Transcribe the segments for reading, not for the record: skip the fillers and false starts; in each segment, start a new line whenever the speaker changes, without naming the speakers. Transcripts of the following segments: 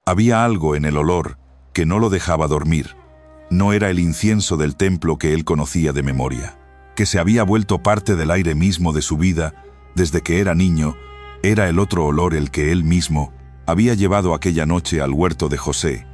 Había algo en el olor que no lo dejaba dormir. No era el incienso del templo que él conocía de memoria, que se había vuelto parte del aire mismo de su vida desde que era niño. Era el otro olor el que él mismo había llevado aquella noche al huerto de José,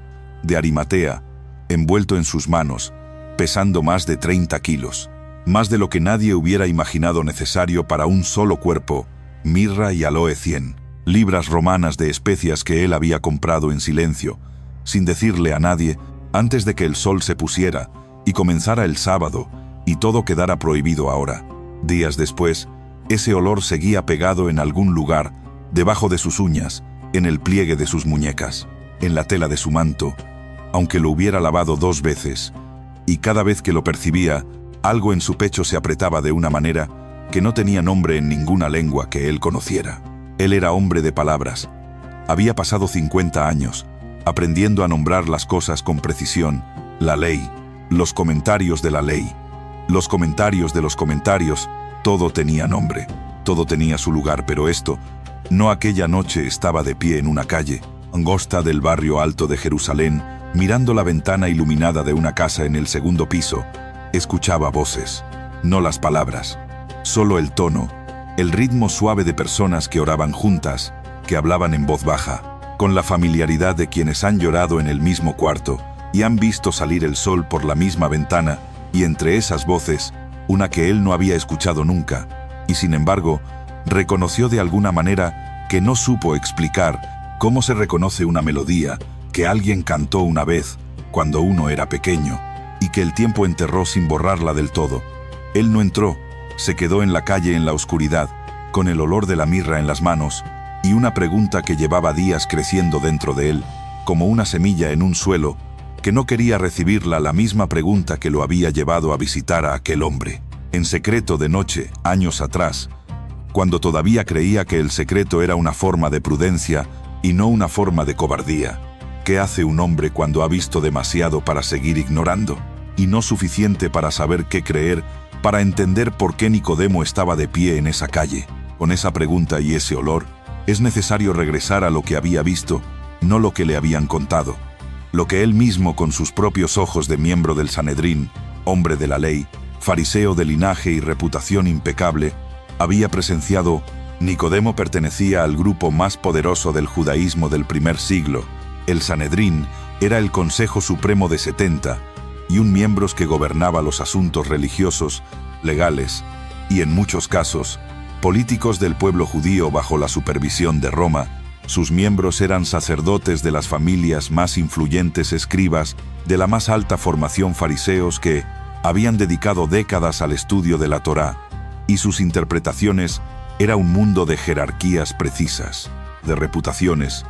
de Arimatea, envuelto en sus manos, pesando más de 30 kilos, más de lo que nadie hubiera imaginado necesario para un solo cuerpo, mirra y aloe 100, libras romanas de especias que él había comprado en silencio, sin decirle a nadie, antes de que el sol se pusiera y comenzara el sábado y todo quedara prohibido ahora. Días después, ese olor seguía pegado en algún lugar, debajo de sus uñas, en el pliegue de sus muñecas, en la tela de su manto, aunque lo hubiera lavado 2 veces, y cada vez que lo percibía, algo en su pecho se apretaba de una manera que no tenía nombre en ninguna lengua que él conociera. Él era hombre de palabras. Había pasado 50 años, aprendiendo a nombrar las cosas con precisión, la ley, los comentarios de la ley, los comentarios de los comentarios. Todo tenía nombre, todo tenía su lugar, pero esto, no aquella noche estaba de pie en una calle angosta del barrio alto de Jerusalén, mirando la ventana iluminada de una casa en el 2º piso. Escuchaba voces, no las palabras, solo el tono, el ritmo suave de personas que oraban juntas, que hablaban en voz baja, con la familiaridad de quienes han llorado en el mismo cuarto y han visto salir el sol por la misma ventana, y entre esas voces, una que él no había escuchado nunca, y sin embargo, reconoció de alguna manera que no supo explicar cómo se reconoce una melodía que alguien cantó una vez cuando uno era pequeño y que el tiempo enterró sin borrarla del todo. Él no entró, se quedó en la calle en la oscuridad, con el olor de la mirra en las manos y una pregunta que llevaba días creciendo dentro de él, como una semilla en un suelo, que no quería recibirla, la misma pregunta que lo había llevado a visitar a aquel hombre, en secreto de noche, años atrás, cuando todavía creía que el secreto era una forma de prudencia y no una forma de cobardía. ¿Qué hace un hombre cuando ha visto demasiado para seguir ignorando? Y no suficiente para saber qué creer, para entender por qué Nicodemo estaba de pie en esa calle. Con esa pregunta y ese olor, es necesario regresar a lo que había visto, no lo que le habían contado. Lo que él mismo con sus propios ojos de miembro del Sanedrín, hombre de la ley, fariseo de linaje y reputación impecable, había presenciado. Nicodemo pertenecía al grupo más poderoso del judaísmo del primer siglo. El Sanedrín era el Consejo Supremo de 70 y un miembro que gobernaba los asuntos religiosos, legales y, en muchos casos, políticos del pueblo judío bajo la supervisión de Roma. Sus miembros eran sacerdotes de las familias más influyentes, escribas de la más alta formación, fariseos que habían dedicado décadas al estudio de la Torá, y sus interpretaciones era un mundo de jerarquías precisas, de reputaciones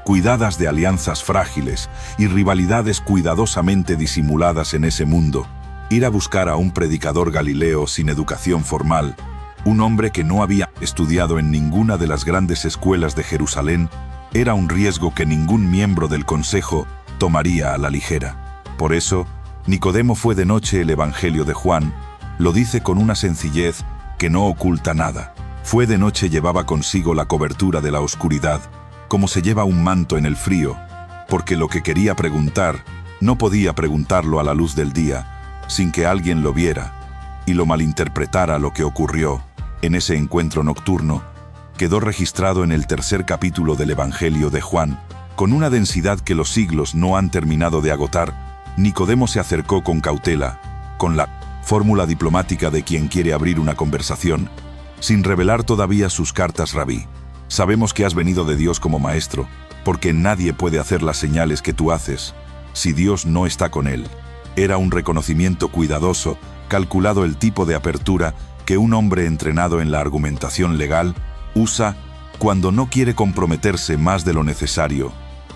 cuidadas, de alianzas frágiles y rivalidades cuidadosamente disimuladas en ese mundo. Ir a buscar a un predicador galileo sin educación formal, un hombre que no había estudiado en ninguna de las grandes escuelas de Jerusalén, era un riesgo que ningún miembro del consejo tomaría a la ligera. Por eso, Nicodemo fue de noche. El Evangelio de Juan lo dice con una sencillez que no oculta nada. Fue de noche, llevaba consigo la cobertura de la oscuridad, como se lleva un manto en el frío, porque lo que quería preguntar no podía preguntarlo a la luz del día, sin que alguien lo viera y lo malinterpretara. Lo que ocurrió en ese encuentro nocturno quedó registrado en el 3er capítulo del Evangelio de Juan, con una densidad que los siglos no han terminado de agotar. Nicodemo se acercó con cautela, con la fórmula diplomática de quien quiere abrir una conversación, sin revelar todavía sus cartas. Rabí, sabemos que has venido de Dios como maestro, porque nadie puede hacer las señales que tú haces si Dios no está con él. Era un reconocimiento cuidadoso, calculado, el tipo de apertura que un hombre entrenado en la argumentación legal usa cuando no quiere comprometerse más de lo necesario.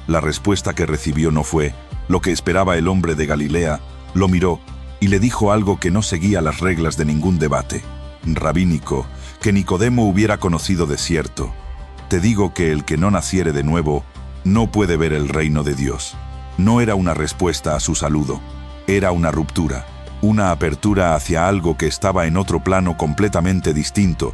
La respuesta que recibió no fue lo que esperaba. El hombre de Galilea lo miró y le dijo algo que no seguía las reglas de ningún debate rabínico que Nicodemo hubiera conocido de cierto. Te digo que el que no naciere de nuevo no puede ver el reino de Dios. No era una respuesta a su saludo, era una ruptura, una apertura hacia algo que estaba en otro plano completamente distinto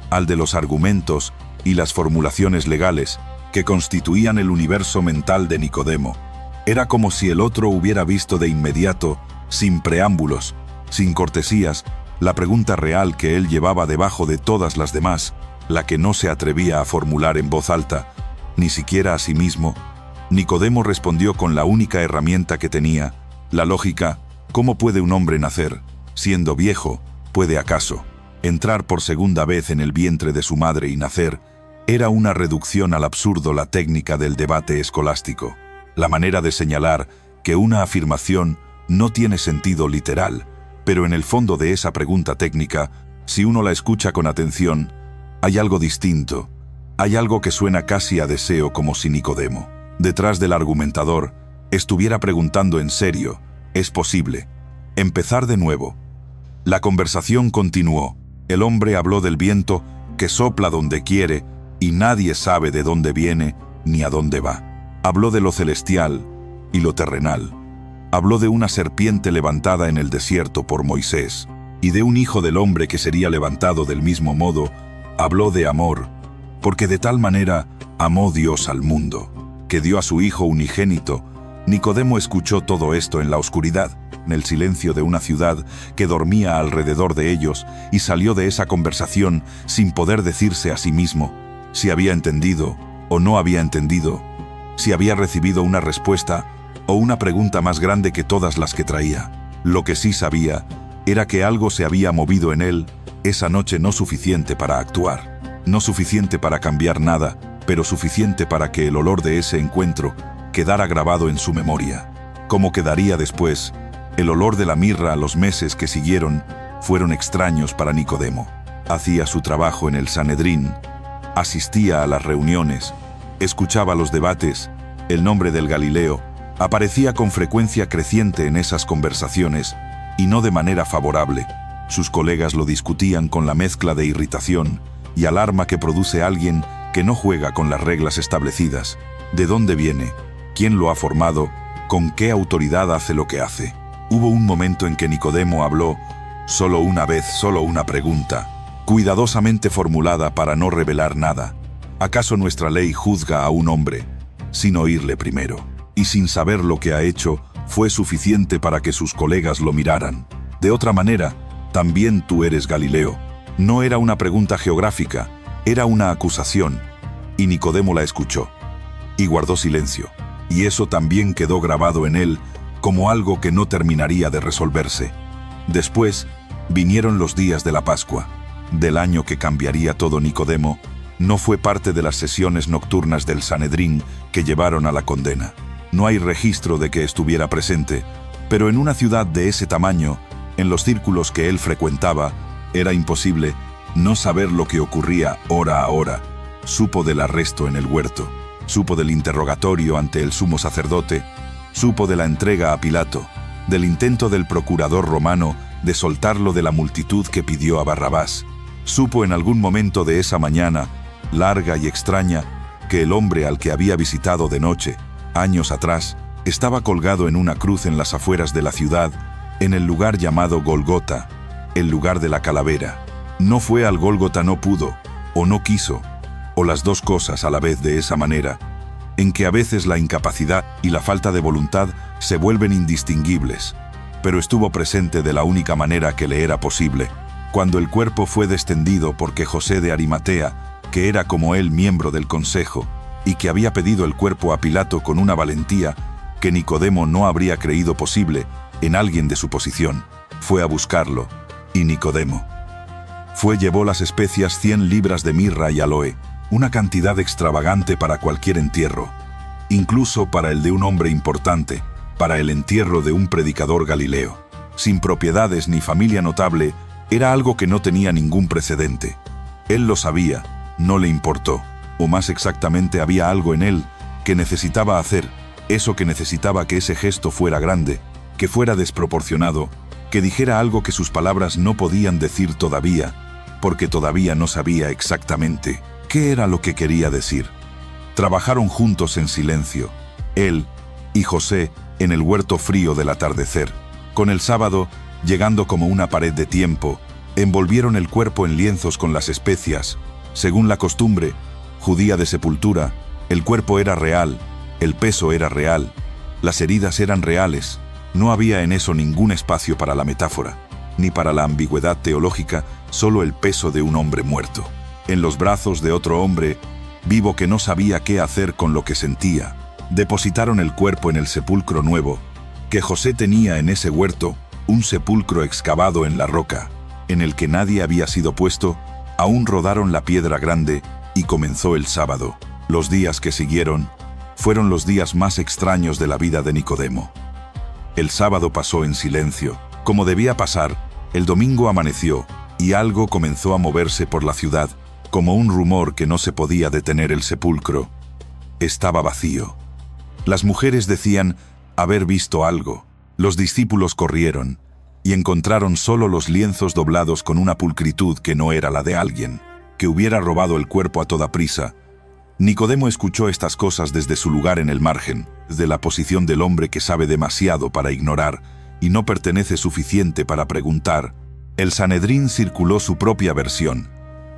al de los argumentos y las formulaciones legales que constituían el universo mental de Nicodemo. Era como si el otro hubiera visto de inmediato, sin preámbulos, sin cortesías, la pregunta real que él llevaba debajo de todas las demás, la que no se atrevía a formular en voz alta, ni siquiera a sí mismo. Nicodemo respondió con la única herramienta que tenía, la lógica: ¿cómo puede un hombre nacer? Siendo viejo, ¿puede acaso entrar por segunda vez en el vientre de su madre y nacer? Era una reducción al absurdo la técnica del debate escolástico, la manera de señalar que una afirmación no tiene sentido literal, pero en el fondo de esa pregunta técnica, si uno la escucha con atención, hay algo distinto, hay algo que suena casi a deseo, como si Nicodemo, detrás del argumentador, estuviera preguntando en serio: ¿es posible empezar de nuevo? La conversación continuó. El hombre habló del viento que sopla donde quiere y nadie sabe de dónde viene ni a dónde va. Habló de lo celestial y lo terrenal. Habló de una serpiente levantada en el desierto por Moisés y de un hijo del hombre que sería levantado del mismo modo. Habló de amor, porque de tal manera amó Dios al mundo, que dio a su Hijo unigénito. Nicodemo escuchó todo esto en la oscuridad, en el silencio de una ciudad que dormía alrededor de ellos, y salió de esa conversación sin poder decirse a sí mismo si había entendido o no había entendido, si había recibido una respuesta o una pregunta más grande que todas las que traía. Lo que sí sabía era que algo se había movido en él esa noche, no suficiente para actuar, no suficiente para cambiar nada, pero suficiente para que el olor de ese encuentro quedara grabado en su memoria. Como quedaría después, el olor de la mirra. Los meses que siguieron fueron extraños para Nicodemo. Hacía su trabajo en el Sanedrín, asistía a las reuniones, escuchaba los debates. El nombre del Galileo aparecía con frecuencia creciente en esas conversaciones, y no de manera favorable. Sus colegas lo discutían con la mezcla de irritación y alarma que produce alguien que no juega con las reglas establecidas. ¿De dónde viene? ¿Quién lo ha formado? ¿Con qué autoridad hace lo que hace? Hubo un momento en que Nicodemo habló, solo una vez, solo una pregunta, cuidadosamente formulada para no revelar nada. ¿Acaso nuestra ley juzga a un hombre sin oírle primero? Y sin saber lo que ha hecho, fue suficiente para que sus colegas lo miraran. De otra manera, también tú eres Galileo. No era una pregunta geográfica, era una acusación, y Nicodemo la escuchó y guardó silencio, y eso también quedó grabado en él como algo que no terminaría de resolverse. Después vinieron los días de la Pascua, del año que cambiaría todo. Nicodemo no fue parte de las sesiones nocturnas del Sanedrín que llevaron a la condena. No hay registro de que estuviera presente, pero en una ciudad de ese tamaño, en los círculos que él frecuentaba, era imposible no saber lo que ocurría hora a hora. Supo del arresto en el huerto, supo del interrogatorio ante el sumo sacerdote, supo de la entrega a Pilato, del intento del procurador romano de soltarlo de la multitud que pidió a Barrabás. Supo en algún momento de esa mañana, larga y extraña, que el hombre al que había visitado de noche, años atrás, estaba colgado en una cruz en las afueras de la ciudad, en el lugar llamado Golgota, el lugar de la calavera. No fue al Gólgota, no pudo, o no quiso, o las dos cosas a la vez, de esa manera, en que a veces la incapacidad y la falta de voluntad se vuelven indistinguibles, pero estuvo presente de la única manera que le era posible, cuando el cuerpo fue descendido, porque José de Arimatea, que era como él miembro del consejo, y que había pedido el cuerpo a Pilato con una valentía que Nicodemo no habría creído posible en alguien de su posición, fue a buscarlo, y Nicodemo llevó las especias 100 libras de mirra y aloe, una cantidad extravagante para cualquier entierro, incluso para el de un hombre importante, para el entierro de un predicador galileo. Sin propiedades ni familia notable, era algo que no tenía ningún precedente. Él lo sabía, no le importó, o más exactamente había algo en él que necesitaba hacer, eso que necesitaba que ese gesto fuera grande, que fuera desproporcionado, que dijera algo que sus palabras no podían decir todavía, porque todavía no sabía exactamente qué era lo que quería decir. Trabajaron juntos en silencio, él y José, en el huerto frío del atardecer. Con el sábado, llegando como una pared de tiempo, envolvieron el cuerpo en lienzos con las especias, según la costumbre judía de sepultura, El cuerpo era real, el peso era real, las heridas eran reales. No había en eso ningún espacio para la metáfora, ni para la ambigüedad teológica, solo el peso de un hombre muerto. En los brazos de otro hombre, vivo que no sabía qué hacer con lo que sentía, depositaron el cuerpo en el sepulcro nuevo, que José tenía en ese huerto, un sepulcro excavado en la roca, en el que nadie había sido puesto. Aún rodaron la piedra grande y comenzó el sábado. Los días que siguieron fueron los días más extraños de la vida de Nicodemo. El sábado pasó en silencio. Como debía pasar, el domingo amaneció y algo comenzó a moverse por la ciudad, como un rumor que no se podía detener. El sepulcro estaba vacío. Las mujeres decían haber visto algo. Los discípulos corrieron y encontraron solo los lienzos doblados con una pulcritud que no era la de alguien que hubiera robado el cuerpo a toda prisa. Nicodemo escuchó estas cosas desde su lugar en el margen, desde la posición del hombre que sabe demasiado para ignorar y no pertenece suficiente para preguntar. El Sanedrín circuló su propia versión.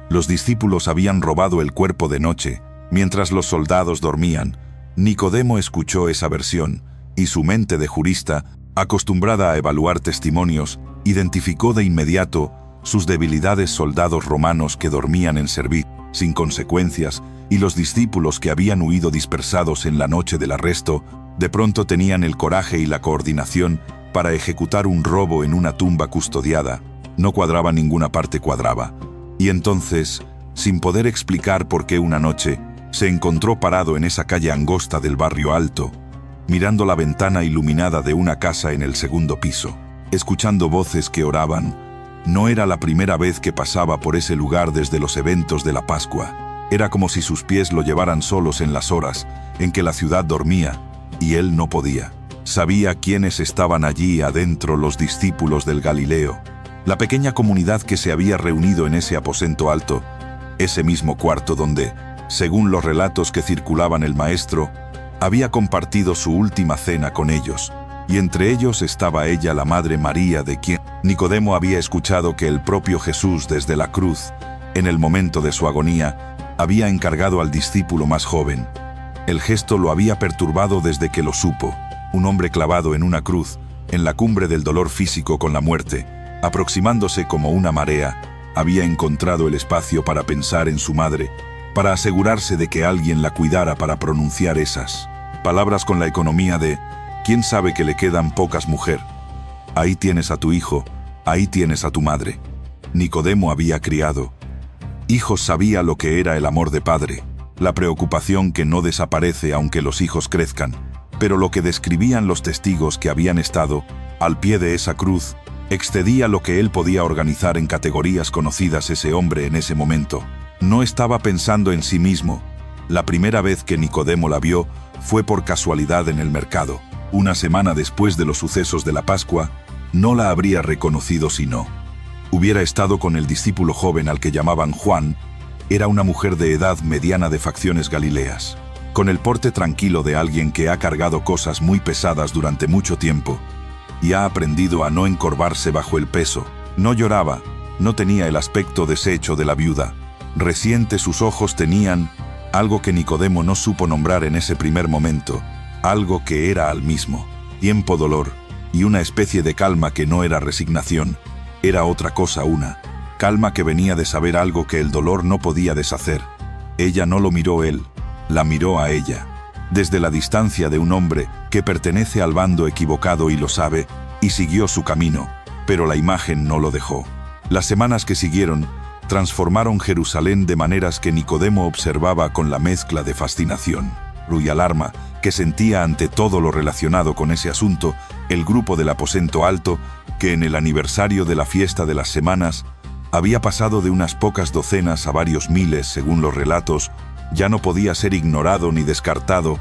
Los discípulos habían robado el cuerpo de noche, mientras los soldados dormían. Nicodemo escuchó esa versión, y su mente de jurista, acostumbrada a evaluar testimonios, identificó de inmediato sus debilidades: soldados romanos que dormían en servicio, sin consecuencias, y los discípulos que habían huido dispersados en la noche del arresto, de pronto tenían el coraje y la coordinación para ejecutar un robo en una tumba custodiada. No cuadraba, ninguna parte cuadraba. Y entonces, sin poder explicar por qué, una noche, se encontró parado en esa calle angosta del barrio alto, mirando la ventana iluminada de una casa en el segundo piso, escuchando voces que oraban. No era la primera vez que pasaba por ese lugar desde los eventos de la Pascua. Era como si sus pies lo llevaran solos en las horas en que la ciudad dormía, y él no podía. Sabía quiénes estaban allí adentro: los discípulos del Galileo, la pequeña comunidad que se había reunido en ese aposento alto, ese mismo cuarto donde, según los relatos que circulaban, el maestro había compartido su última cena con ellos, y entre ellos estaba ella, la Madre María, de quien Nicodemo había escuchado que el propio Jesús, desde la cruz, en el momento de su agonía, había encargado al discípulo más joven. El gesto lo había perturbado desde que lo supo. Un hombre clavado en una cruz, en la cumbre del dolor físico con la muerte, aproximándose como una marea, había encontrado el espacio para pensar en su madre, para asegurarse de que alguien la cuidara, para pronunciar esas palabras con la economía de: ¿quién sabe que le quedan pocas, mujer? Ahí tienes a tu hijo, ahí tienes a tu madre. Nicodemo había criado hijos, sabía lo que era el amor de padre, la preocupación que no desaparece aunque los hijos crezcan, pero lo que describían los testigos que habían estado al pie de esa cruz excedía lo que él podía organizar en categorías conocidas. Ese hombre en ese momento no estaba pensando en sí mismo. La primera vez que Nicodemo la vio fue por casualidad en el mercado. Una semana después de los sucesos de la Pascua, no la habría reconocido si no hubiera estado con el discípulo joven al que llamaban Juan. Era una mujer de edad mediana, de facciones galileas, con el porte tranquilo de alguien que ha cargado cosas muy pesadas durante mucho tiempo y ha aprendido a no encorvarse bajo el peso. No lloraba, no tenía el aspecto deshecho de la viuda. Reciente sus ojos tenían algo que Nicodemo no supo nombrar en ese primer momento, algo que era al mismo tiempo dolor y una especie de calma que no era resignación. Era otra cosa, una calma que venía de saber algo que el dolor no podía deshacer. Ella no lo miró él, la miró a ella, desde la distancia de un hombre que pertenece al bando equivocado y lo sabe, y siguió su camino, pero la imagen no lo dejó. Las semanas que siguieron transformaron Jerusalén de maneras que Nicodemo observaba con la mezcla de fascinación y alarma que sentía ante todo lo relacionado con ese asunto. El grupo del aposento alto, que en el aniversario de la fiesta de las semanas había pasado de unas pocas docenas a varios miles según los relatos, ya no podía ser ignorado ni descartado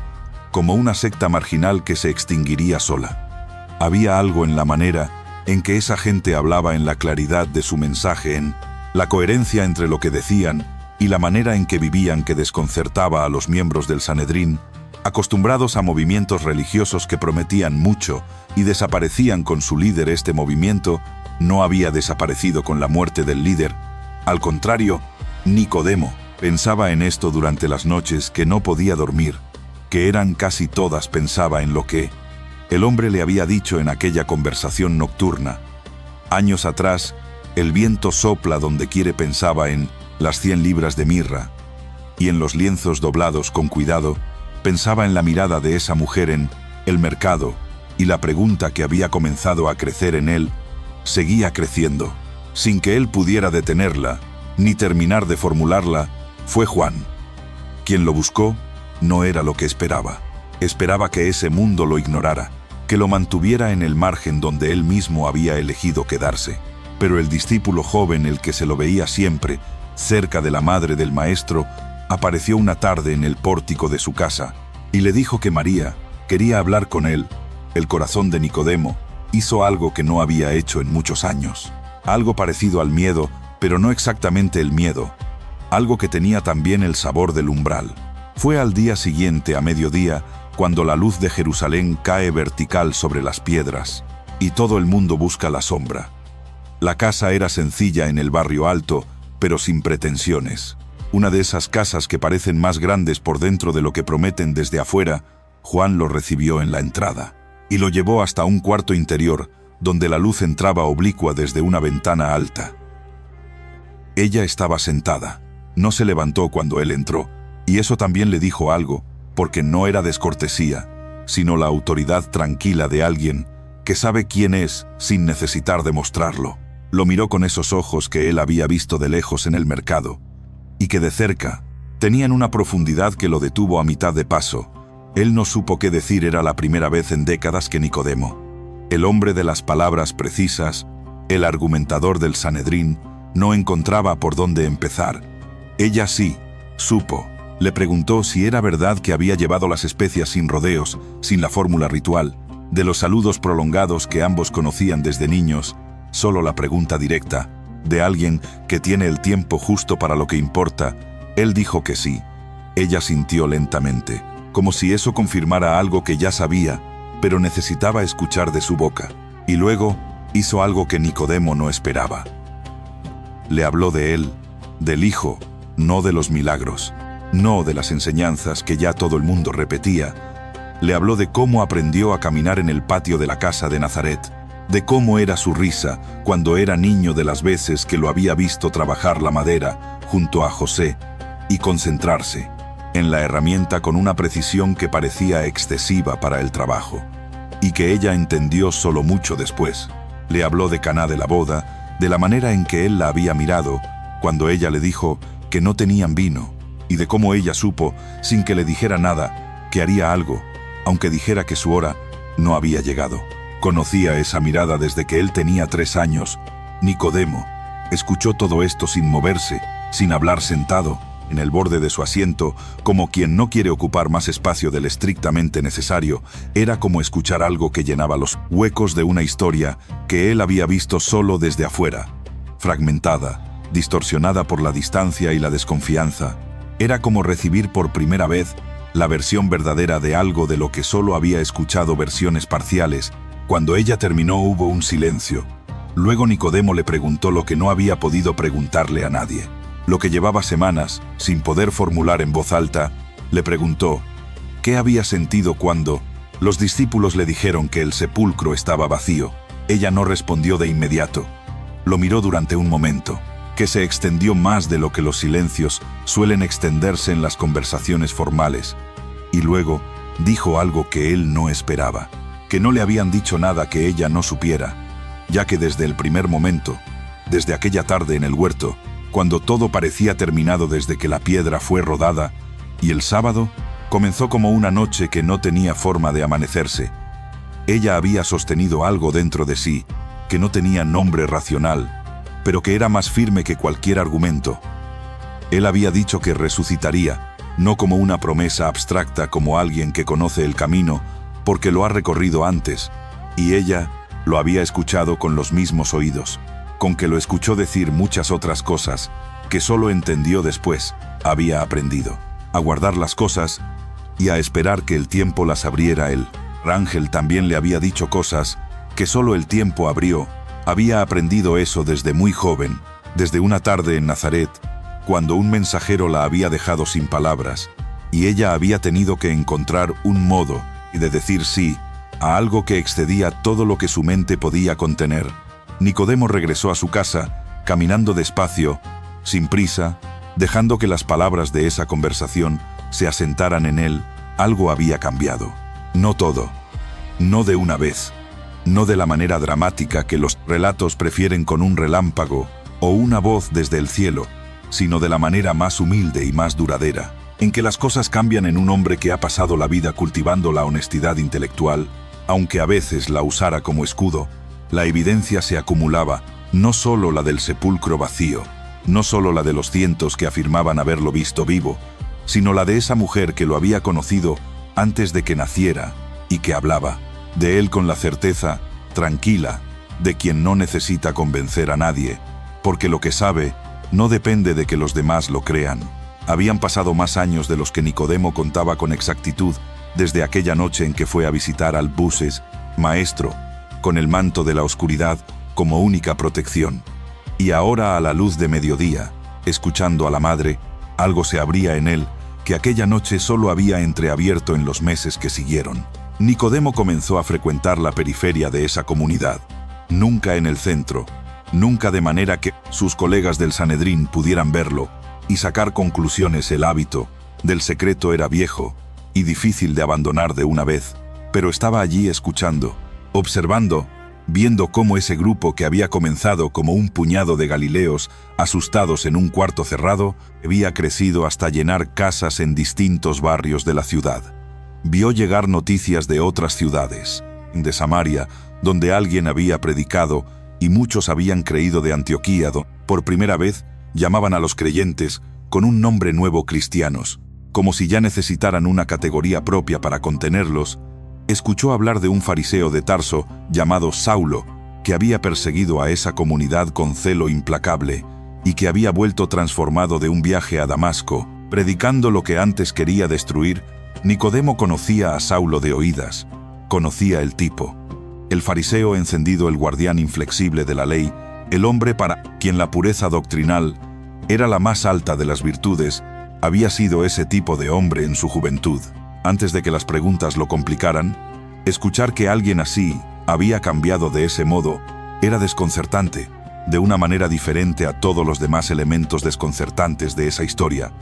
como una secta marginal que se extinguiría sola. Había algo en la manera en que esa gente hablaba, en la claridad de su mensaje, en la coherencia entre lo que decían y la manera en que vivían, que desconcertaba a los miembros del Sanedrín, acostumbrados a movimientos religiosos que prometían mucho y desaparecían con su líder. Este movimiento no había desaparecido con la muerte del líder. Al contrario, Nicodemo Pensaba en esto durante las noches que no podía dormir, que eran casi todas. Pensaba en lo que el hombre le había dicho en aquella conversación nocturna. Años atrás, el viento sopla donde quiere. Pensaba en las 100 libras de mirra y en los lienzos doblados con cuidado. Pensaba en la mirada de esa mujer en el mercado, y la pregunta que había comenzado a crecer en él seguía creciendo, sin que él pudiera detenerla, ni terminar de formularla. Fue Juan. Quien lo buscó no era lo que esperaba. Esperaba que ese mundo lo ignorara, que lo mantuviera en el margen donde él mismo había elegido quedarse. Pero el discípulo joven, el que se lo veía siempre, cerca de la madre del maestro, apareció una tarde en el pórtico de su casa y le dijo que María quería hablar con él. El corazón de Nicodemo hizo algo que no había hecho en muchos años. Algo parecido al miedo, pero no exactamente el miedo. Algo que tenía también el sabor del umbral. Fue al día siguiente, a mediodía, cuando la luz de Jerusalén cae vertical sobre las piedras y todo el mundo busca la sombra. La casa era sencilla en el barrio alto, pero sin pretensiones. Una de esas casas que parecen más grandes por dentro de lo que prometen desde afuera. Juan lo recibió en la entrada y lo llevó hasta un cuarto interior, donde la luz entraba oblicua desde una ventana alta. Ella estaba sentada. No se levantó cuando él entró, y eso también le dijo algo, porque no era descortesía, sino la autoridad tranquila de alguien que sabe quién es sin necesitar demostrarlo. Lo miró con esos ojos que él había visto de lejos en el mercado, y que de cerca tenían una profundidad que lo detuvo a mitad de paso. Él no supo qué decir. Era la primera vez en décadas que Nicodemo, el hombre de las palabras precisas, el argumentador del Sanedrín, no encontraba por dónde empezar. Ella sí, supo. Le preguntó si era verdad que había llevado las especias sin rodeos, sin la fórmula ritual, de los saludos prolongados que ambos conocían desde niños. Solo la pregunta directa, de alguien que tiene el tiempo justo para lo que importa. Él dijo que sí. Ella sintió lentamente, como si eso confirmara algo que ya sabía, pero necesitaba escuchar de su boca. Y luego hizo algo que Nicodemo no esperaba. Le habló de él, del Hijo, no de los milagros, no de las enseñanzas que ya todo el mundo repetía. Le habló de cómo aprendió a caminar en el patio de la casa de Nazaret, de cómo era su risa cuando era niño, de las veces que lo había visto trabajar la madera junto a José y concentrarse en la herramienta con una precisión que parecía excesiva para el trabajo, y que ella entendió solo mucho después. Le habló de Caná, de la boda, de la manera en que él la había mirado cuando ella le dijo que no tenían vino, y de cómo ella supo, sin que le dijera nada, que haría algo, aunque dijera que su hora no había llegado. Conocía esa mirada desde que él tenía 3 años. Nicodemo escuchó todo esto sin moverse, sin hablar, sentado en el borde de su asiento, como quien no quiere ocupar más espacio del estrictamente necesario. Era como escuchar algo que llenaba los huecos de una historia que él había visto solo desde afuera, fragmentada, distorsionada por la distancia y la desconfianza. Era como recibir por primera vez la versión verdadera de algo de lo que solo había escuchado versiones parciales. Cuando ella terminó hubo un silencio. Luego Nicodemo le preguntó lo que no había podido preguntarle a nadie, lo que llevaba semanas sin poder formular en voz alta. Le preguntó qué había sentido cuando los discípulos le dijeron que el sepulcro estaba vacío. Ella no respondió de inmediato. Lo miró durante un momento, que se extendió más de lo que los silencios suelen extenderse en las conversaciones formales, y luego dijo algo que él no esperaba, que no le habían dicho nada que ella no supiera, ya que desde el primer momento, desde aquella tarde en el huerto, cuando todo parecía terminado, desde que la piedra fue rodada, y el sábado comenzó como una noche que no tenía forma de amanecerse, ella había sostenido algo dentro de sí que no tenía nombre racional, pero que era más firme que cualquier argumento. Él había dicho que resucitaría, no como una promesa abstracta, como alguien que conoce el camino porque lo ha recorrido antes, y ella lo había escuchado con los mismos oídos, con que lo escuchó decir muchas otras cosas que solo entendió después. Había aprendido a guardar las cosas y a esperar que el tiempo las abriera él. Ángel también le había dicho cosas que solo el tiempo abrió. Había aprendido eso desde muy joven, desde una tarde en Nazaret, cuando un mensajero la había dejado sin palabras, y ella había tenido que encontrar un modo de decir sí a algo que excedía todo lo que su mente podía contener. Nicodemo regresó a su casa, caminando despacio, sin prisa, dejando que las palabras de esa conversación se asentaran en él. Algo había cambiado. No todo. No de una vez. No de la manera dramática que los relatos prefieren con un relámpago o una voz desde el cielo, sino de la manera más humilde y más duradera, en que las cosas cambian en un hombre que ha pasado la vida cultivando la honestidad intelectual, aunque a veces la usara como escudo. La evidencia se acumulaba, no solo la del sepulcro vacío, no solo la de los cientos que afirmaban haberlo visto vivo, sino la de esa mujer que lo había conocido antes de que naciera y que hablaba de él con la certeza, tranquila, de quien no necesita convencer a nadie, porque lo que sabe no depende de que los demás lo crean. Habían pasado más años de los que Nicodemo contaba con exactitud desde aquella noche en que fue a visitar al Buses, maestro, con el manto de la oscuridad como única protección. Y ahora, a la luz de mediodía, escuchando a la madre, algo se abría en él que aquella noche solo había entreabierto en los meses que siguieron. Nicodemo comenzó a frecuentar la periferia de esa comunidad, nunca en el centro, nunca de manera que sus colegas del Sanedrín pudieran verlo y sacar conclusiones. El hábito del secreto era viejo y difícil de abandonar de una vez, pero estaba allí escuchando, observando, viendo cómo ese grupo que había comenzado como un puñado de galileos asustados en un cuarto cerrado, había crecido hasta llenar casas en distintos barrios de la ciudad. Vio llegar noticias de otras ciudades, de Samaria, donde alguien había predicado y muchos habían creído, de Antioquía, por primera vez llamaban a los creyentes con un nombre nuevo cristianos, como si ya necesitaran una categoría propia para contenerlos. Escuchó hablar de un fariseo de Tarso llamado Saulo, que había perseguido a esa comunidad con celo implacable y que había vuelto transformado de un viaje a Damasco, predicando lo que antes quería destruir. Nicodemo conocía a Saulo de oídas, conocía el tipo. El fariseo encendido, el guardián inflexible de la ley, el hombre para quien la pureza doctrinal era la más alta de las virtudes, había sido ese tipo de hombre en su juventud. Antes de que las preguntas lo complicaran, escuchar que alguien así había cambiado de ese modo era desconcertante, de una manera diferente a todos los demás elementos desconcertantes de esa historia.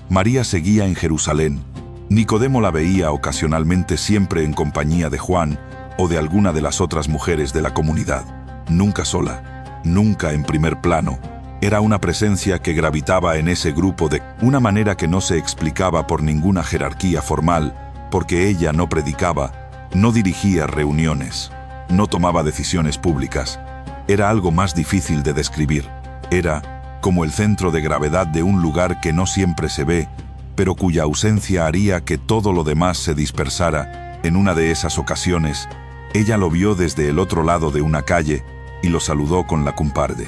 María seguía en Jerusalén. Nicodemo la veía ocasionalmente, siempre en compañía de Juan o de alguna de las otras mujeres de la comunidad. Nunca sola, nunca en primer plano. Era una presencia que gravitaba en ese grupo de una manera que no se explicaba por ninguna jerarquía formal, porque ella no predicaba, no dirigía reuniones, no tomaba decisiones públicas. Era algo más difícil de describir. Era como el centro de gravedad de un lugar que no siempre se ve, pero cuya ausencia haría que todo lo demás se dispersara. En una de esas ocasiones, ella lo vio desde el otro lado de una calle y lo saludó con la cumparde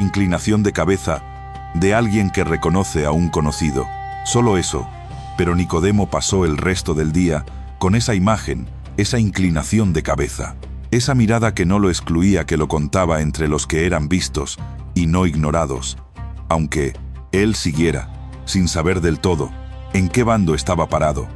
inclinación de cabeza de alguien que reconoce a un conocido. Solo eso, pero Nicodemo pasó el resto del día con esa imagen, esa inclinación de cabeza, esa mirada que no lo excluía, que lo contaba entre los que eran vistos y no ignorados, aunque él siguiera, sin saber del todo, en qué bando estaba parado.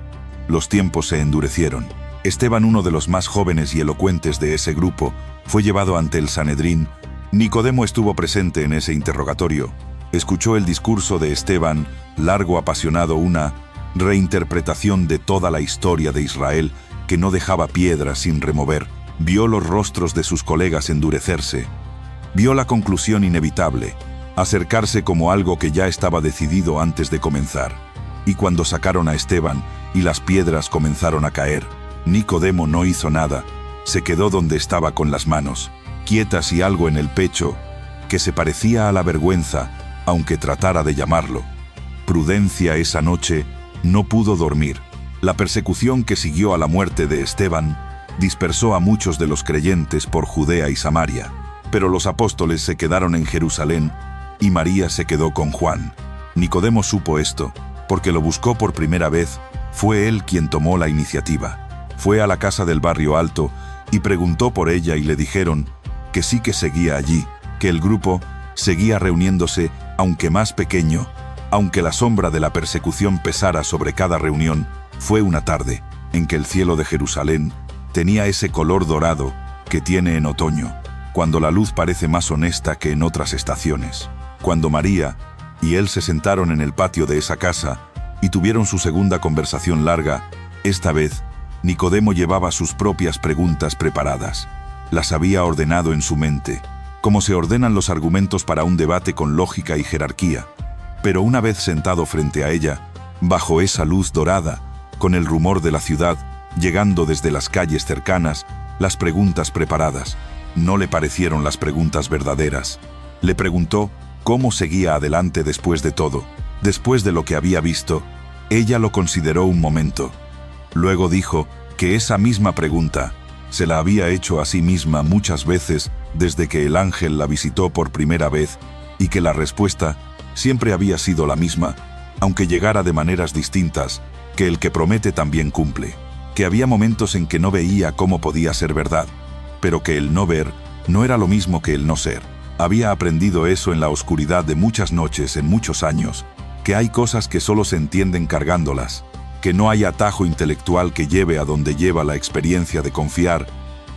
Los tiempos se endurecieron. Esteban, uno de los más jóvenes y elocuentes de ese grupo, fue llevado ante el Sanedrín. Nicodemo estuvo presente en ese interrogatorio. Escuchó el discurso de Esteban, largo, apasionado, una reinterpretación de toda la historia de Israel que no dejaba piedra sin remover. Vio los rostros de sus colegas endurecerse. Vio la conclusión inevitable, acercarse como algo que ya estaba decidido antes de comenzar. Y cuando sacaron a Esteban y las piedras comenzaron a caer, Nicodemo no hizo nada, se quedó donde estaba con las manos quietas y algo en el pecho que se parecía a la vergüenza, aunque tratara de llamarlo. Prudencia esa noche no pudo dormir. La persecución que siguió a la muerte de Esteban dispersó a muchos de los creyentes por Judea y Samaria, pero los apóstoles se quedaron en Jerusalén y María se quedó con Juan. Nicodemo supo esto, porque lo buscó por primera vez. Fue él quien tomó la iniciativa. Fue a la casa del barrio alto y preguntó por ella, y le dijeron que sí, que seguía allí, que el grupo seguía reuniéndose, aunque más pequeño, Aunque la sombra de la persecución pesara sobre cada reunión, fue una tarde en que el cielo de Jerusalén tenía ese color dorado que tiene en otoño, cuando la luz parece más honesta que en otras estaciones. Cuando María y él se sentaron en el patio de esa casa y tuvieron su segunda conversación larga, esta vez Nicodemo llevaba sus propias preguntas preparadas. Las había ordenado en su mente, como se ordenan los argumentos para un debate con lógica y jerarquía. Pero una vez sentado frente a ella, bajo esa luz dorada, con el rumor de la ciudad, llegando desde las calles cercanas, las preguntas preparadas no le parecieron las preguntas verdaderas. Le preguntó cómo seguía adelante después de todo. Después de lo que había visto, ella lo consideró un momento. Luego dijo que esa misma pregunta se la había hecho a sí misma muchas veces desde que el ángel la visitó por primera vez y que la respuesta siempre había sido la misma, aunque llegara de maneras distintas, que el que promete también cumple, que había momentos en que no veía cómo podía ser verdad, pero que el no ver no era lo mismo que el no ser. Había aprendido eso en la oscuridad de muchas noches en muchos años, que hay cosas que solo se entienden cargándolas, que no hay atajo intelectual que lleve a donde lleva la experiencia de confiar,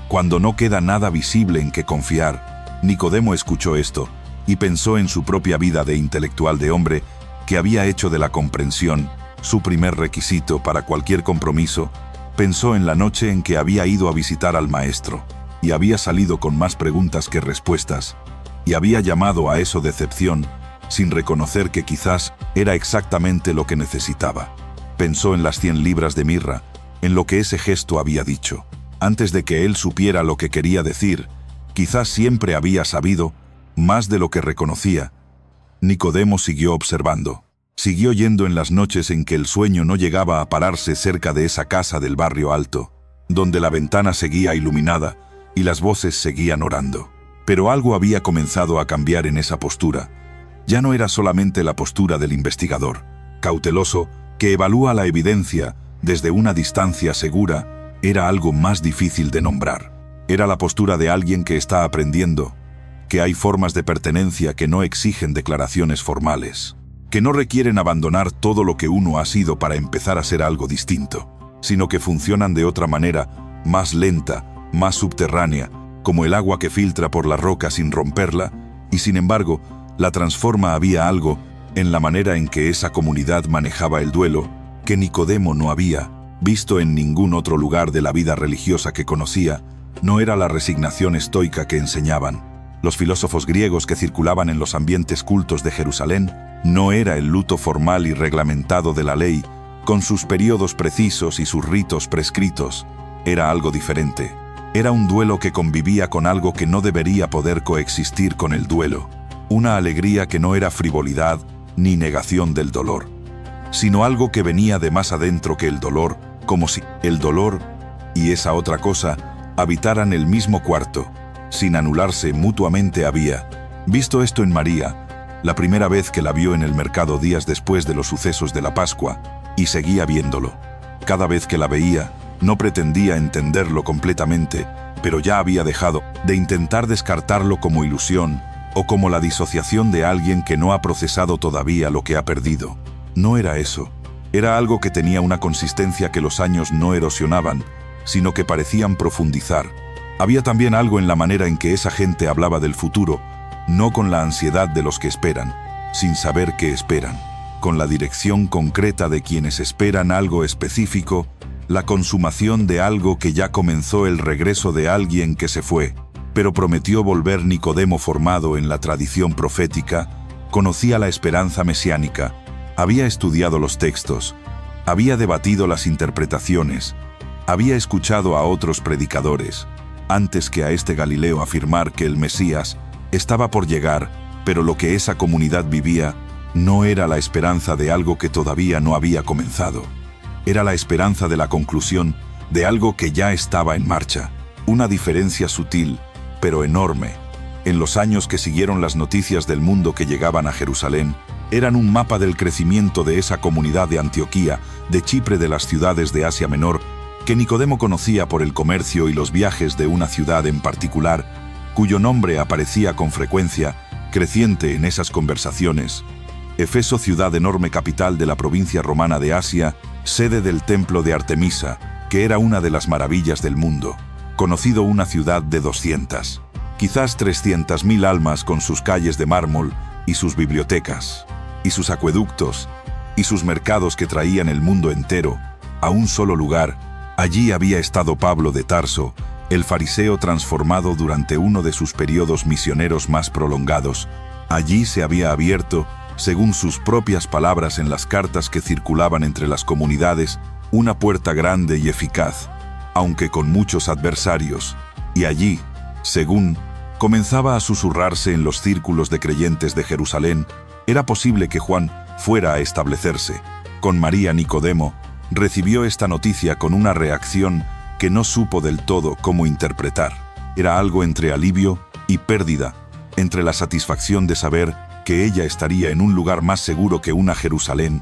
cuando no queda nada visible en que confiar. Nicodemo escuchó esto y pensó en su propia vida de intelectual de hombre que había hecho de la comprensión su primer requisito para cualquier compromiso. Pensó en la noche en que había ido a visitar al maestro y había salido con más preguntas que respuestas, y había llamado a eso decepción, sin reconocer que quizás era exactamente lo que necesitaba. Pensó en las 100 libras de mirra, en lo que ese gesto había dicho. Antes de que él supiera lo que quería decir, quizás siempre había sabido más de lo que reconocía. Nicodemo siguió observando. Siguió yendo en las noches en que el sueño no llegaba a pararse cerca de esa casa del barrio alto, donde la ventana seguía iluminada y las voces seguían orando. Pero algo había comenzado a cambiar en esa postura. Ya no era solamente la postura del investigador, cauteloso, que evalúa la evidencia desde una distancia segura. Era algo más difícil de nombrar. Era la postura de alguien que está aprendiendo, que hay formas de pertenencia que no exigen declaraciones formales, que no requieren abandonar todo lo que uno ha sido para empezar a ser algo distinto, sino que funcionan de otra manera, más lenta, más subterránea, como el agua que filtra por la roca sin romperla, y sin embargo, la transforma. Había algo en la manera en que esa comunidad manejaba el duelo que Nicodemo no había visto en ningún otro lugar de la vida religiosa que conocía. No era la resignación estoica que enseñaban los filósofos griegos que circulaban en los ambientes cultos de Jerusalén, no era el luto formal y reglamentado de la ley, con sus periodos precisos y sus ritos prescritos. Era algo diferente. Era un duelo que convivía con algo que no debería poder coexistir con el duelo. Una alegría que no era frivolidad ni negación del dolor, sino algo que venía de más adentro que el dolor, como si el dolor y esa otra cosa habitaran el mismo cuarto, sin anularse mutuamente. Había visto esto en María, la primera vez que la vio en el mercado días después de los sucesos de la Pascua, y seguía viéndolo. Cada vez que la veía, no pretendía entenderlo completamente, pero ya había dejado de intentar descartarlo como ilusión o como la disociación de alguien que no ha procesado todavía lo que ha perdido. No era eso. Era algo que tenía una consistencia que los años no erosionaban, sino que parecían profundizar. Había también algo en la manera en que esa gente hablaba del futuro, no con la ansiedad de los que esperan, sin saber qué esperan, con la dirección concreta de quienes esperan algo específico, la consumación de algo que ya comenzó, el regreso de alguien que se fue, pero prometió volver. Nicodemo, formado en la tradición profética, conocía la esperanza mesiánica, había estudiado los textos, había debatido las interpretaciones, había escuchado a otros predicadores, antes que a este Galileo afirmar que el Mesías estaba por llegar, pero lo que esa comunidad vivía no era la esperanza de algo que todavía no había comenzado. Era la esperanza de la conclusión de algo que ya estaba en marcha. Una diferencia sutil, pero enorme. En los años que siguieron, las noticias del mundo que llegaban a Jerusalén eran un mapa del crecimiento de esa comunidad de Antioquía, de Chipre, de las ciudades de Asia Menor, que Nicodemo conocía por el comercio y los viajes de una ciudad en particular, cuyo nombre aparecía con frecuencia creciente en esas conversaciones. Éfeso, ciudad enorme capital de la provincia romana de Asia, sede del templo de Artemisa, que era una de las maravillas del mundo, conocido una ciudad de 200, quizás 300.000 almas con sus calles de mármol y sus bibliotecas, y sus acueductos, y sus mercados que traían el mundo entero a un solo lugar. Allí había estado Pablo de Tarso, el fariseo transformado durante uno de sus periodos misioneros más prolongados. Allí se había abierto, según sus propias palabras en las cartas que circulaban entre las comunidades, una puerta grande y eficaz, aunque con muchos adversarios, y allí, según comenzaba a susurrarse en los círculos de creyentes de Jerusalén, era posible que Juan fuera a establecerse. Con María, Nicodemo recibió esta noticia con una reacción que no supo del todo cómo interpretar. Era algo entre alivio y pérdida, entre la satisfacción de saber que ella estaría en un lugar más seguro que una Jerusalén,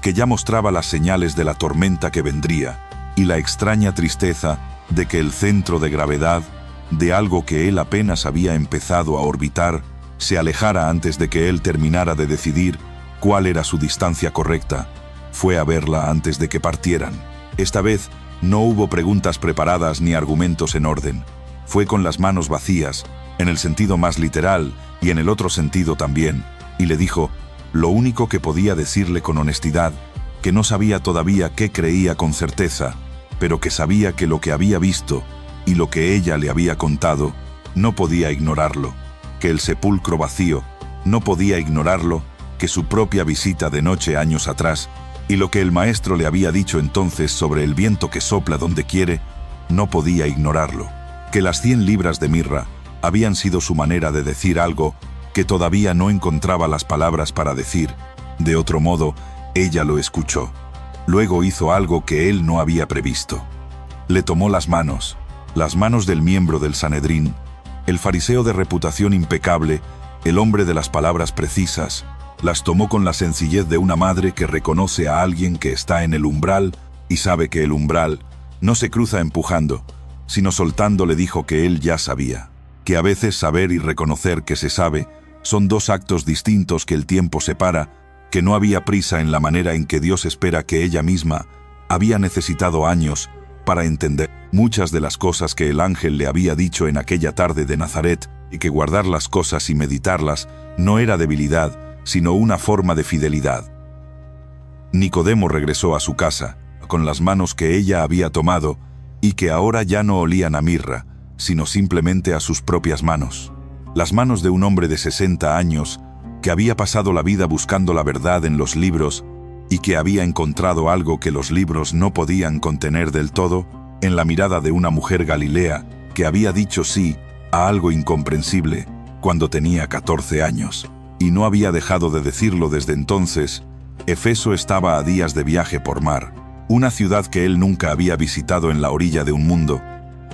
que ya mostraba las señales de la tormenta que vendría, y la extraña tristeza de que el centro de gravedad de algo que él apenas había empezado a orbitar se alejara antes de que él terminara de decidir cuál era su distancia correcta. Fue a verla antes de que partieran. Esta vez no hubo preguntas preparadas ni argumentos en orden. Fue con las manos vacías, en el sentido más literal y en el otro sentido también, y le dijo lo único que podía decirle con honestidad, que no sabía todavía qué creía con certeza, pero que sabía que lo que había visto y lo que ella le había contado no podía ignorarlo, que el sepulcro vacío no podía ignorarlo, que su propia visita de noche años atrás y lo que el maestro le había dicho entonces sobre el viento que sopla donde quiere no podía ignorarlo, que las 100 libras de mirra habían sido su manera de decir algo que todavía no encontraba las palabras para decir. De otro modo, ella lo escuchó. Luego hizo algo que él no había previsto. Le tomó las manos del miembro del Sanedrín, el fariseo de reputación impecable, el hombre de las palabras precisas. Las tomó con la sencillez de una madre que reconoce a alguien que está en el umbral y sabe que el umbral no se cruza empujando, sino soltando. Le dijo que él ya sabía, que a veces saber y reconocer que se sabe son dos actos distintos que el tiempo separa, que no había prisa en la manera en que Dios espera, que ella misma había necesitado años para entender muchas de las cosas que el ángel le había dicho en aquella tarde de Nazaret, y que guardar las cosas y meditarlas no era debilidad, sino una forma de fidelidad. Nicodemo regresó a su casa, con las manos que ella había tomado, y que ahora ya no olían a mirra, sino simplemente a sus propias manos. Las manos de un hombre de 60 años, que había pasado la vida buscando la verdad en los libros, y que había encontrado algo que los libros no podían contener del todo, en la mirada de una mujer galilea, que había dicho sí a algo incomprensible cuando tenía 14 años. Y no había dejado de decirlo desde entonces. Éfeso estaba a días de viaje por mar, una ciudad que él nunca había visitado en la orilla de un mundo,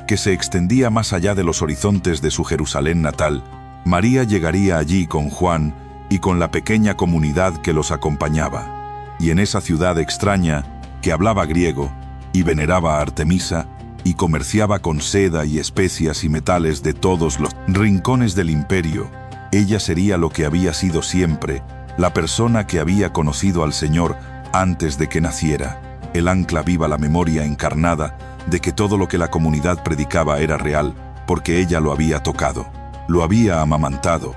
que se extendía más allá de los horizontes de su Jerusalén natal. María llegaría allí con Juan y con la pequeña comunidad que los acompañaba. Y en esa ciudad extraña, que hablaba griego y veneraba a Artemisa, y comerciaba con seda y especias y metales de todos los rincones del imperio, ella sería lo que había sido siempre, la persona que había conocido al Señor antes de que naciera, el ancla viva, la memoria encarnada de que todo lo que la comunidad predicaba era real, porque ella lo había tocado, lo había amamantado,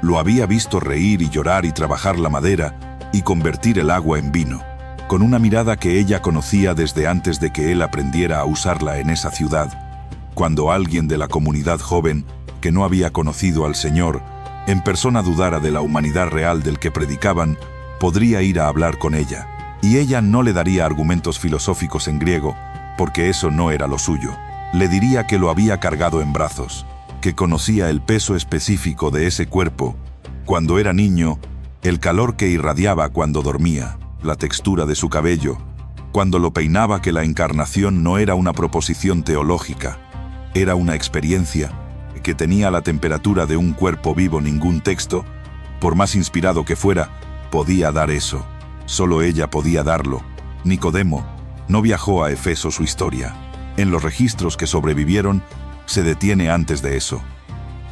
lo había visto reír y llorar y trabajar la madera y convertir el agua en vino, con una mirada que ella conocía desde antes de que él aprendiera a usarla en esa ciudad. Cuando alguien de la comunidad joven, que no había conocido al Señor en persona, dudara de la humanidad real del que predicaban, podría ir a hablar con ella, y ella no le daría argumentos filosóficos en griego, porque eso no era lo suyo. Le diría que lo había cargado en brazos, que conocía el peso específico de ese cuerpo cuando era niño, el calor que irradiaba cuando dormía, la textura de su cabello cuando lo peinaba, que la encarnación no era una proposición teológica, era una experiencia que tenía la temperatura de un cuerpo vivo. Ningún texto, por más inspirado que fuera, podía dar eso. Solo ella podía darlo. Nicodemo no viajó a Éfeso. Su historia, en los registros que sobrevivieron, se detiene antes de eso.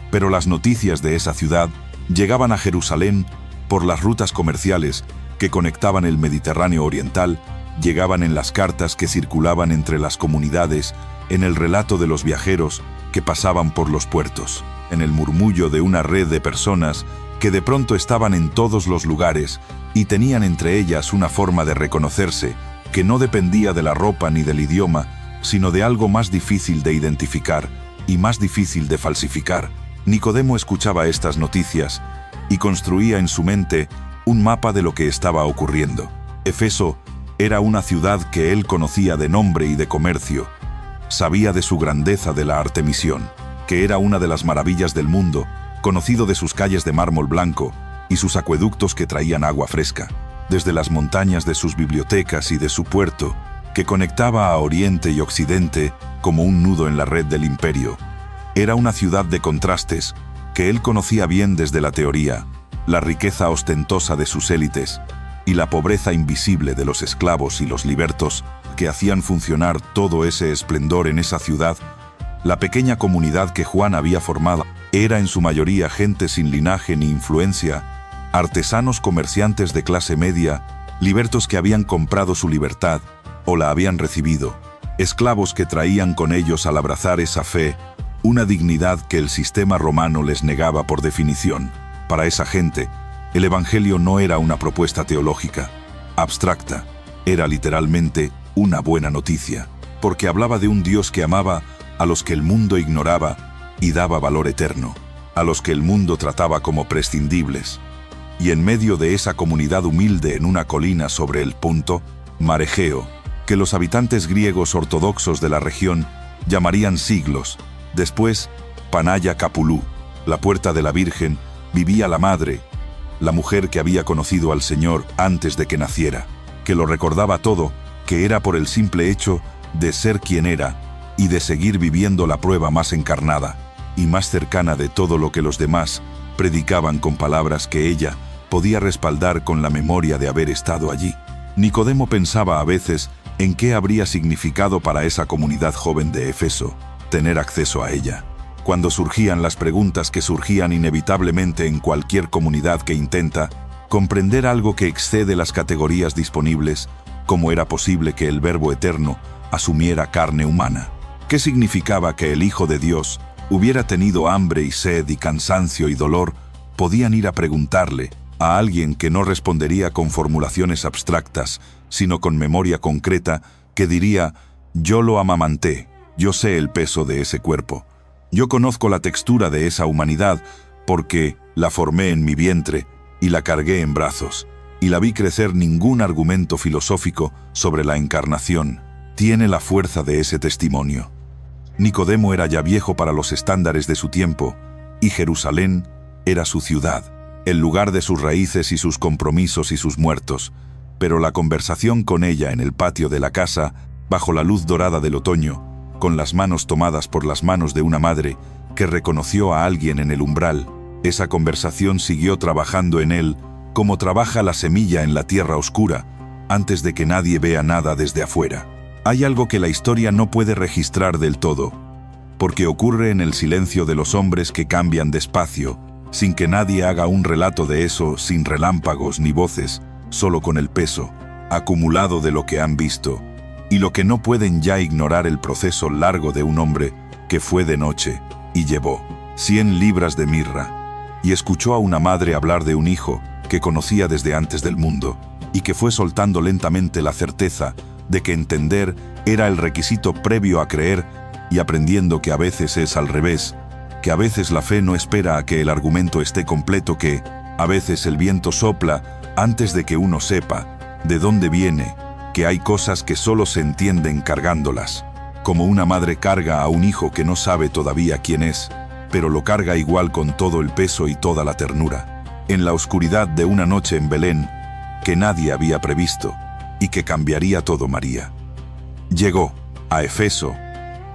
Pero las noticias de esa ciudad llegaban a Jerusalén por las rutas comerciales que conectaban el Mediterráneo oriental, llegaban en las cartas que circulaban entre las comunidades, en el relato de los viajeros que pasaban por los puertos, en el murmullo de una red de personas que de pronto estaban en todos los lugares y tenían entre ellas una forma de reconocerse que no dependía de la ropa ni del idioma, sino de algo más difícil de identificar y más difícil de falsificar. Nicodemo escuchaba estas noticias y construía en su mente un mapa de lo que estaba ocurriendo. Éfeso era una ciudad que él conocía de nombre y de comercio. Sabía de su grandeza de la Artemisión, que era una de las maravillas del mundo, conocido de sus calles de mármol blanco y sus acueductos que traían agua fresca, desde las montañas de sus bibliotecas y de su puerto, que conectaba a Oriente y Occidente como un nudo en la red del imperio. Era una ciudad de contrastes que él conocía bien desde la teoría, la riqueza ostentosa de sus élites y la pobreza invisible de los esclavos y los libertos que hacían funcionar todo ese esplendor en esa ciudad. La pequeña comunidad que Juan había formado era en su mayoría gente sin linaje ni influencia, artesanos comerciantes de clase media, libertos que habían comprado su libertad o la habían recibido, esclavos que traían con ellos al abrazar esa fe una dignidad que el sistema romano les negaba por definición. Para esa gente, el Evangelio no era una propuesta teológica, abstracta, era literalmente una buena noticia, porque hablaba de un Dios que amaba a los que el mundo ignoraba y daba valor eterno, a los que el mundo trataba como prescindibles. Y en medio de esa comunidad humilde en una colina sobre el punto, Mar Egeo, que los habitantes griegos ortodoxos de la región llamarían Siglos, después Panaya Capulú, la puerta de la Virgen, vivía la madre, la mujer que había conocido al Señor antes de que naciera, que lo recordaba todo, que era por el simple hecho de ser quien era y de seguir viviendo la prueba más encarnada y más cercana de todo lo que los demás predicaban con palabras que ella podía respaldar con la memoria de haber estado allí. Nicodemo pensaba a veces en qué habría significado para esa comunidad joven de Éfeso tener acceso a ella. Cuando surgían las preguntas que surgían inevitablemente en cualquier comunidad que intenta comprender algo que excede las categorías disponibles, ¿cómo era posible que el Verbo Eterno asumiera carne humana? ¿Qué significaba que el Hijo de Dios hubiera tenido hambre y sed y cansancio y dolor? Podían ir a preguntarle a alguien que no respondería con formulaciones abstractas, sino con memoria concreta, que diría: yo lo amamanté, yo sé el peso de ese cuerpo, yo conozco la textura de esa humanidad, porque la formé en mi vientre y la cargué en brazos, y la vi crecer. Ningún argumento filosófico sobre la encarnación tiene la fuerza de ese testimonio. Nicodemo era ya viejo para los estándares de su tiempo, y Jerusalén era su ciudad, el lugar de sus raíces y sus compromisos y sus muertos, pero la conversación con ella en el patio de la casa, bajo la luz dorada del otoño, con las manos tomadas por las manos de una madre que reconoció a alguien en el umbral, esa conversación siguió trabajando en él como trabaja la semilla en la tierra oscura, antes de que nadie vea nada desde afuera. Hay algo que la historia no puede registrar del todo, porque ocurre en el silencio de los hombres que cambian despacio, sin que nadie haga un relato de eso, sin relámpagos ni voces, solo con el peso acumulado de lo que han visto, y lo que no pueden ya ignorar el proceso largo de un hombre que fue de noche y llevó 100 libras de mirra, y escuchó a una madre hablar de un hijo que conocía desde antes del mundo, y que fue soltando lentamente la certeza de que entender era el requisito previo a creer, y aprendiendo que a veces es al revés, que a veces la fe no espera a que el argumento esté completo, que a veces el viento sopla antes de que uno sepa de dónde viene, que hay cosas que solo se entienden cargándolas, como una madre carga a un hijo que no sabe todavía quién es, pero lo carga igual con todo el peso y toda la ternura, en la oscuridad de una noche en Belén, que nadie había previsto, y que cambiaría todo. María llegó a Éfeso,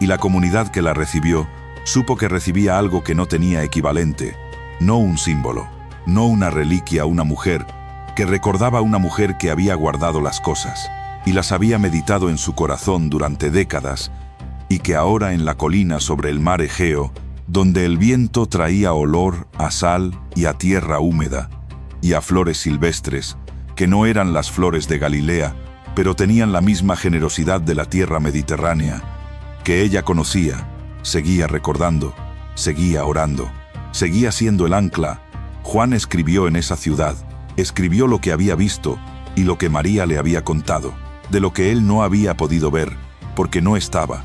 y la comunidad que la recibió supo que recibía algo que no tenía equivalente, no un símbolo, no una reliquia, una mujer que recordaba a una mujer que había guardado las cosas y las había meditado en su corazón durante décadas, y que ahora en la colina sobre el mar Egeo, donde el viento traía olor a sal y a tierra húmeda, y a flores silvestres, que no eran las flores de Galilea, pero tenían la misma generosidad de la tierra mediterránea, que ella conocía, seguía recordando, seguía orando, seguía siendo el ancla. Juan escribió en esa ciudad, escribió lo que había visto y lo que María le había contado, de lo que él no había podido ver, porque no estaba.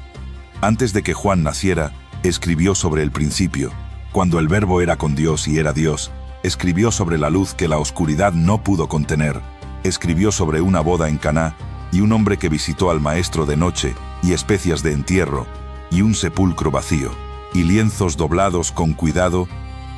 Antes de que Juan naciera, escribió sobre el principio, cuando el Verbo era con Dios y era Dios. Escribió sobre la luz que la oscuridad no pudo contener. Escribió sobre una boda en Caná, y un hombre que visitó al maestro de noche, y especias de entierro, y un sepulcro vacío, y lienzos doblados con cuidado.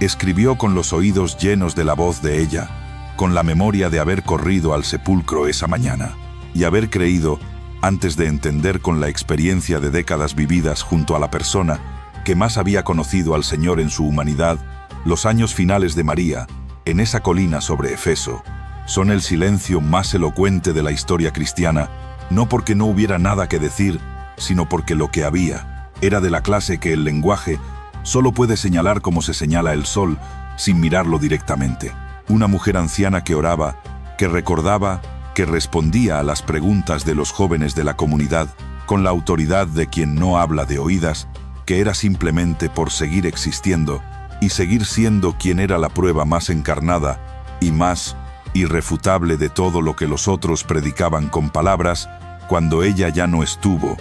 Escribió con los oídos llenos de la voz de ella, con la memoria de haber corrido al sepulcro esa mañana, y haber creído, antes de entender, con la experiencia de décadas vividas junto a la persona que más había conocido al Señor en su humanidad. Los años finales de María, en esa colina sobre Efeso, son el silencio más elocuente de la historia cristiana, no porque no hubiera nada que decir, sino porque lo que había era de la clase que el lenguaje solo puede señalar como se señala el sol, sin mirarlo directamente. Una mujer anciana que oraba, que recordaba, que respondía a las preguntas de los jóvenes de la comunidad, con la autoridad de quien no habla de oídas, que era simplemente por seguir existiendo, y seguir siendo quien era la prueba más encarnada y más irrefutable de todo lo que los otros predicaban con palabras. Cuando ella ya no estuvo,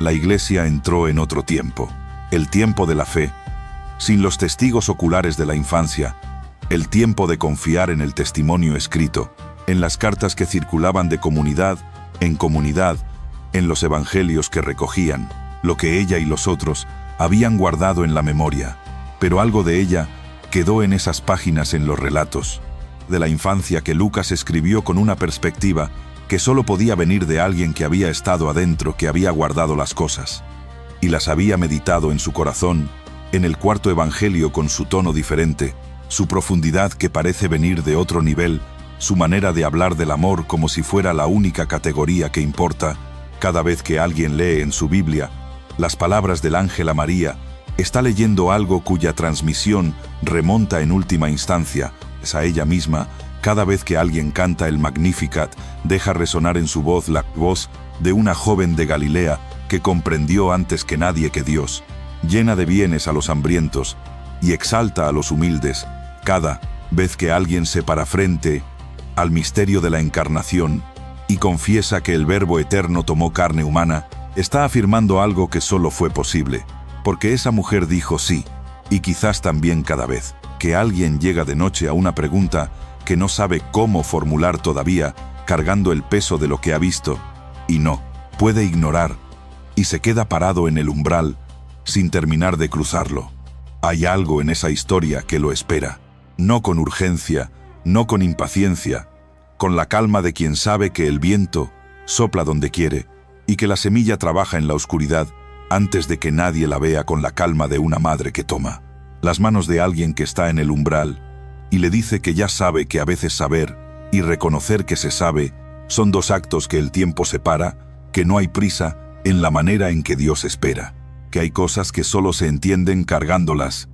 la Iglesia entró en otro tiempo, el tiempo de la fe, sin los testigos oculares de la infancia, el tiempo de confiar en el testimonio escrito, en las cartas que circulaban de comunidad, en los evangelios que recogían lo que ella y los otros habían guardado en la memoria. Pero algo de ella quedó en esas páginas, en los relatos de la infancia que Lucas escribió con una perspectiva que solo podía venir de alguien que había estado adentro, que había guardado las cosas y las había meditado en su corazón. En el cuarto evangelio, con su tono diferente, su profundidad que parece venir de otro nivel, su manera de hablar del amor como si fuera la única categoría que importa. Cada vez que alguien lee en su Biblia las palabras del ángel a María, está leyendo algo cuya transmisión remonta en última instancia a ella misma. Cada vez que alguien canta el Magnificat, deja resonar en su voz la voz de una joven de Galilea que comprendió antes que nadie que Dios llena de bienes a los hambrientos y exalta a los humildes. Cada vez que alguien se para frente al misterio de la encarnación y confiesa que el Verbo eterno tomó carne humana, está afirmando algo que solo fue posible porque esa mujer dijo sí. Y quizás también cada vez que alguien llega de noche a una pregunta que no sabe cómo formular todavía, cargando el peso de lo que ha visto, y no puede ignorar, y se queda parado en el umbral, sin terminar de cruzarlo. Hay algo en esa historia que lo espera, no con urgencia, no con impaciencia, con la calma de quien sabe que el viento sopla donde quiere, y que la semilla trabaja en la oscuridad, antes de que nadie la vea, con la calma de una madre que toma las manos de alguien que está en el umbral y le dice que ya sabe que a veces saber y reconocer que se sabe son dos actos que el tiempo separa, que no hay prisa en la manera en que Dios espera, que hay cosas que solo se entienden cargándolas